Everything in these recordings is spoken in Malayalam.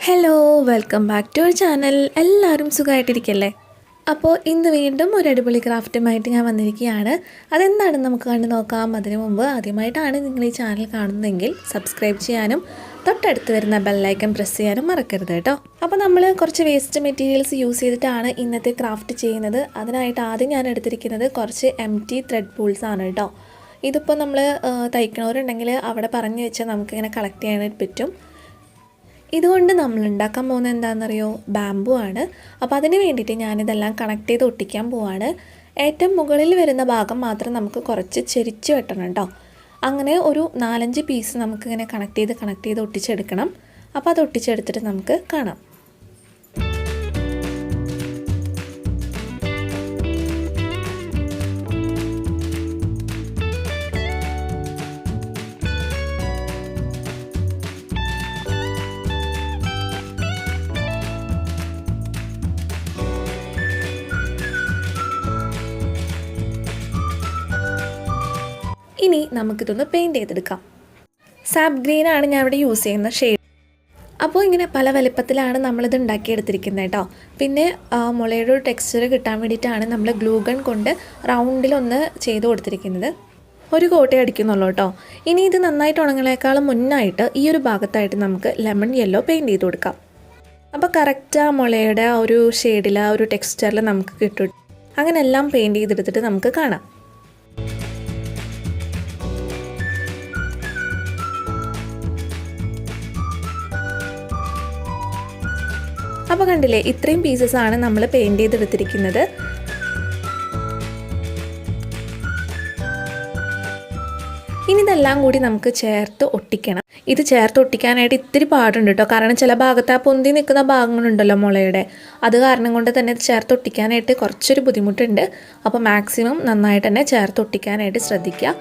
Hello welcome back to our channel. എല്ലാവരും സുഖമായിട്ടിരിക്കല്ലേ? അപ്പോൾ ഇന്ന് വീണ്ടും ഒരു അടിപൊളി ക്രാഫ്റ്റുമായിട്ട് ഞാൻ വന്നിരിക്കുകയാണ്. അതെന്താണെന്ന് നമുക്ക് കണ്ടു നോക്കാം. അതിനു മുമ്പ് ആദ്യമായിട്ടാണ് നിങ്ങൾ ഈ ചാനൽ കാണുന്നതെങ്കിൽ സബ്സ്ക്രൈബ് ചെയ്യാനും തൊട്ടടുത്ത് വരുന്ന ബെല്ലൈക്കൺ പ്രസ് ചെയ്യാനും മറക്കരുത് കേട്ടോ. അപ്പോൾ നമ്മൾ കുറച്ച് വേസ്റ്റ് മെറ്റീരിയൽസ് യൂസ് ചെയ്തിട്ടാണ് ഇന്നത്തെ ക്രാഫ്റ്റ് ചെയ്യുന്നത്. അതിനായിട്ട് ആദ്യം ഞാൻ എടുത്തിരിക്കുന്നത് കുറച്ച് എംറ്റി ത്രെഡ് പൂൾസ് ആണ് കേട്ടോ. ഇതിപ്പോൾ നമ്മൾ തയ്ക്കണവരുണ്ടെങ്കിൽ അവിടെ പറഞ്ഞു വെച്ചാൽ നമുക്കിങ്ങനെ കളക്ട് ചെയ്യാനായിട്ട് പറ്റും. ഇതുകൊണ്ട് നമ്മൾ ഉണ്ടാക്കാൻ പോകുന്നത് എന്താണെന്നറിയോ? ബാമ്പു ആണ്. അപ്പോൾ അതിന് വേണ്ടിയിട്ട് ഞാനിതെല്ലാം കണക്ട് ചെയ്ത് ഒട്ടിക്കാൻ പോവാണ്. ഏറ്റവും മുകളിൽ വരുന്ന ഭാഗം മാത്രം നമുക്ക് കുറച്ച് ചെരിച്ച് വെട്ടണം കേട്ടോ. അങ്ങനെ ഒരു 4-5 പീസ് നമുക്കിങ്ങനെ കണക്ട് ചെയ്ത് ഒട്ടിച്ചെടുക്കണം. അപ്പോൾ അത് ഒട്ടിച്ചെടുത്തിട്ട് നമുക്ക് കാണാം. ഇനി നമുക്കിതൊന്ന് പെയിൻറ്റ് ചെയ്തെടുക്കാം. സാപ്പ് ഗ്രീനാണ് ഞാൻ ഇവിടെ യൂസ് ചെയ്യുന്ന ഷെയ്ഡ്. അപ്പോൾ ഇങ്ങനെ പല വലുപ്പത്തിലാണ് നമ്മളിത് ഉണ്ടാക്കിയെടുത്തിരിക്കുന്നത് കേട്ടോ. പിന്നെ മുളയുടെ ഒരു ടെക്സ്ചർ കിട്ടാൻ വേണ്ടിയിട്ടാണ് നമ്മൾ ഗ്ലൂ ഗൺ കൊണ്ട് റൗണ്ടിലൊന്ന് ചെയ്ത് കൊടുത്തിരിക്കുന്നത്. ഒരു കോട്ടേ അടിക്കുന്നുള്ളൂ കേട്ടോ. ഇനി ഇത് നന്നായിട്ട് ഉണങ്ങുന്നതിനേക്കാളും മുന്നായിട്ട് ഈ ഒരു ഭാഗത്തായിട്ട് നമുക്ക് ലെമൺ യെല്ലോ പെയിൻറ്റ് ചെയ്ത് കൊടുക്കാം. അപ്പോൾ കറക്റ്റ് ആ മുളയുടെ ആ ഒരു ഷെയ്ഡിൽ ആ ഒരു ടെക്സ്ചറിൽ നമുക്ക് കിട്ടും. അങ്ങനെ എല്ലാം പെയിൻറ്റ് ചെയ്തെടുത്തിട്ട് നമുക്ക് കാണാം. അപ്പോൾ കണ്ടില്ലേ, ഇത്രയും പീസസാണ് നമ്മൾ പെയിൻറ്റ് ചെയ്തെടുത്തിരിക്കുന്നത്. ഇനി ഇതെല്ലാം കൂടി നമുക്ക് ചേർത്ത് ഒട്ടിക്കണം. ഇത് ചേർത്ത് ഒട്ടിക്കാനായിട്ട് ഇത്തിരി പാടുണ്ട് കേട്ടോ. കാരണം ചില ഭാഗത്ത് ആ പൊന്തി നിൽക്കുന്ന ഭാഗങ്ങളുണ്ടല്ലോ മുളയുടെ, അത് കാരണം കൊണ്ട് തന്നെ ഇത് ചേർത്ത് ഒട്ടിക്കാനായിട്ട് കുറച്ചൊരു ബുദ്ധിമുട്ടുണ്ട്. അപ്പോൾ മാക്സിമം നന്നായിട്ട് തന്നെ ചേർത്ത് ഒട്ടിക്കാനായിട്ട് ശ്രദ്ധിക്കുക.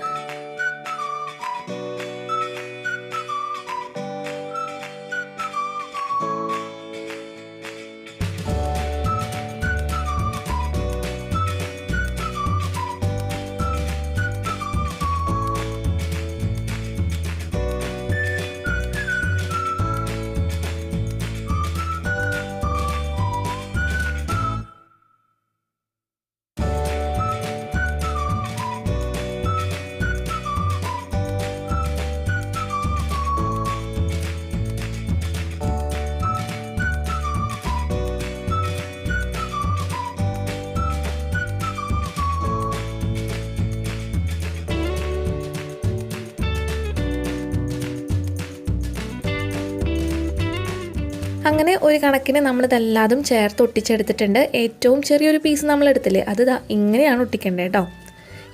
അങ്ങനെ ഒരു കണക്കിന് നമ്മളിതെല്ലാതും ചേർത്ത് ഒട്ടിച്ചെടുത്തിട്ടുണ്ട്. ഏറ്റവും ചെറിയൊരു പീസ് നമ്മൾ എടുത്തില്ലേ, അത് ഇങ്ങനെയാണ് ഒട്ടിക്കേണ്ടത് കേട്ടോ.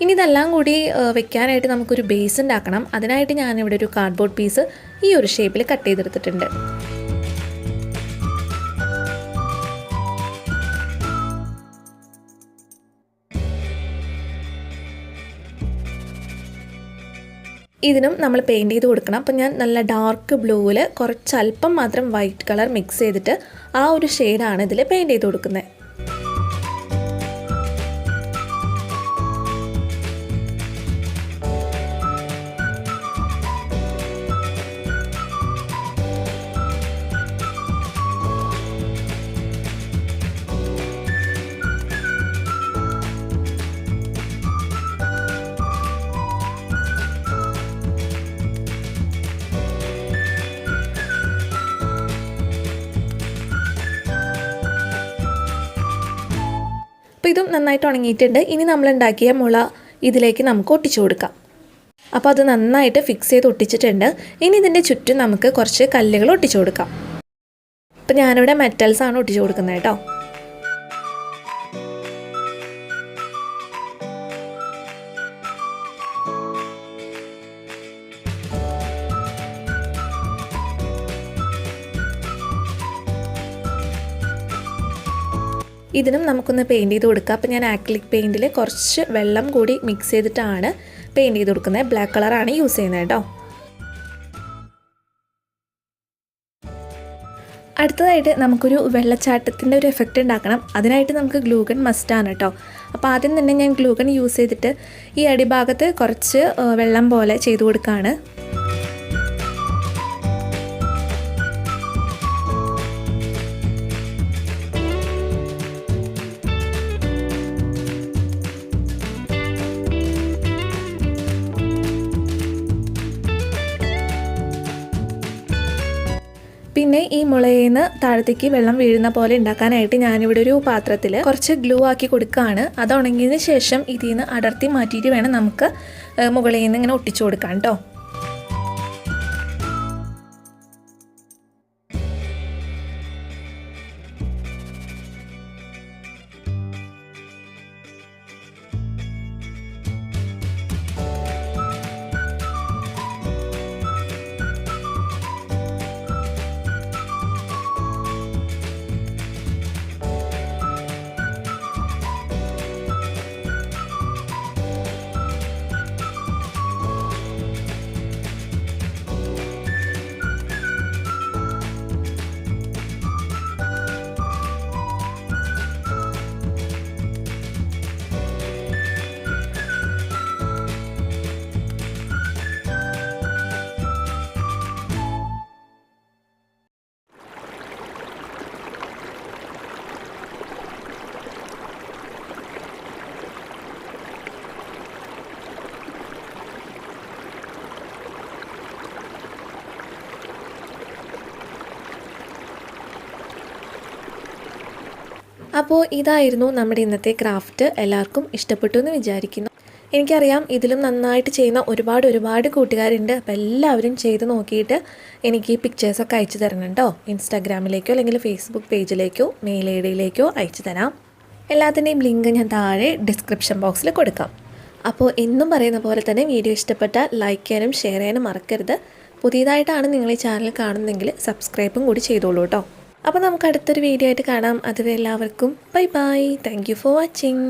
ഇനി ഇതെല്ലാം കൂടി വെക്കാനായിട്ട് നമുക്കൊരു ബേസ് ഉണ്ടാക്കണം. അതിനായിട്ട് ഞാനിവിടെ ഒരു കാർഡ്ബോർഡ് പീസ് ഈ ഒരു ഷേപ്പിൽ കട്ട് ചെയ്തെടുത്തിട്ടുണ്ട്. ഇതിനും നമ്മൾ പെയിൻറ്റ് ചെയ്ത് കൊടുക്കണം. അപ്പോൾ ഞാൻ നല്ല ഡാർക്ക് ബ്ലൂവിൽ കുറച്ചല്പം മാത്രം വൈറ്റ് കളർ മിക്സ് ചെയ്തിട്ട് ആ ഒരു ഷെയ്ഡാണ് ഇതിൽ പെയിൻറ്റ് ചെയ്ത് കൊടുക്കുന്നത്. അപ്പോൾ ഇതും നന്നായിട്ട് ഉണങ്ങിയിട്ടുണ്ട്. ഇനി നമ്മൾ ഉണ്ടാക്കിയ മുള ഇതിലേക്ക് നമുക്ക് ഒട്ടിച്ചു കൊടുക്കാം. അപ്പോൾ അത് നന്നായിട്ട് ഫിക്സ് ചെയ്ത് ഒട്ടിച്ചിട്ടുണ്ട്. ഇനി ഇതിൻ്റെ ചുറ്റും നമുക്ക് കുറച്ച് കല്ലുകൾ ഒട്ടിച്ചു കൊടുക്കാം. അപ്പോൾ ഞാനിവിടെ മെറ്റൽസാണ് ഒട്ടിച്ചു കൊടുക്കുന്നത് കേട്ടോ. ഇതിനും നമുക്കൊന്ന് പെയിൻറ്റ് ചെയ്ത് കൊടുക്കാം. അപ്പോൾ ഞാൻ ആക്രിലിക് പെയിൻറ്റിൽ കുറച്ച് വെള്ളം കൂടി മിക്സ് ചെയ്തിട്ടാണ് പെയിൻറ്റ് ചെയ്ത് കൊടുക്കുന്നത്. ബ്ലാക്ക് കളറാണ് യൂസ് ചെയ്യുന്നത് കേട്ടോ. അടുത്തതായിട്ട് നമുക്കൊരു വെള്ളച്ചാട്ടത്തിൻ്റെ ഒരു എഫക്റ്റ് ഉണ്ടാക്കണം. അതിനായിട്ട് നമുക്ക് ഗ്ലൂഗൺ മസ്റ്റാണ് കേട്ടോ. അപ്പോൾ ആദ്യം തന്നെ ഞാൻ ഗ്ലൂഗൺ യൂസ് ചെയ്തിട്ട് ഈ അടിഭാഗത്ത് കുറച്ച് വെള്ളം പോലെ ചെയ്ത് കൊടുക്കുകയാണ്. പിന്നെ ഈ മുളയിൽ നിന്ന് താഴത്തേക്ക് വെള്ളം വീഴുന്ന പോലെ ഉണ്ടാക്കാനായിട്ട് ഞാനിവിടെ ഒരു പാത്രത്തിൽ കുറച്ച് ഗ്ലൂ ആക്കി കൊടുക്കുകയാണ്. അത് ഉണങ്ങിയതിന് ശേഷം ഇതിൽ നിന്ന് അടർത്തി മാറ്റിയിട്ട് വേണം നമുക്ക് മുകളിൽ നിന്ന് ഇങ്ങനെ ഒട്ടിച്ചു കൊടുക്കാം കേട്ടോ. അപ്പോൾ ഇതായിരുന്നു നമ്മുടെ ഇന്നത്തെ ക്രാഫ്റ്റ്. എല്ലാവർക്കും ഇഷ്ടപ്പെട്ടു എന്ന് വിചാരിക്കുന്നു. എനിക്കറിയാം ഇതിലും നന്നായിട്ട് ചെയ്യുന്ന ഒരുപാട് കൂട്ടുകാരുണ്ട്. അപ്പോൾ എല്ലാവരും ചെയ്ത് നോക്കിയിട്ട് എനിക്ക് പിക്ചേഴ്സൊക്കെ അയച്ചു തരണം കേട്ടോ. ഇൻസ്റ്റാഗ്രാമിലേക്കോ അല്ലെങ്കിൽ ഫേസ്ബുക്ക് പേജിലേക്കോ മെയിൽ ഐ ഡിയിലേക്കോ അയച്ചു തരാം. എല്ലാത്തിൻ്റെയും ലിങ്ക് ഞാൻ താഴെ ഡിസ്ക്രിപ്ഷൻ ബോക്സിൽ കൊടുക്കാം. അപ്പോൾ എന്നും പറയുന്ന പോലെ തന്നെ വീഡിയോ ഇഷ്ടപ്പെട്ടാൽ ലൈക്ക് ചെയ്യാനും ഷെയർ ചെയ്യാനും മറക്കരുത്. പുതിയതായിട്ടാണ് നിങ്ങൾ ഈ ചാനൽ കാണുന്നതെങ്കിൽ സബ്സ്ക്രൈബും കൂടി ചെയ്തോളൂ കേട്ടോ. അപ്പോൾ നമുക്ക് അടുത്തൊരു വീഡിയോ ആയിട്ട് കാണാം. അതുവരെ എല്ലാവർക്കും bye bye. Thank you for watching.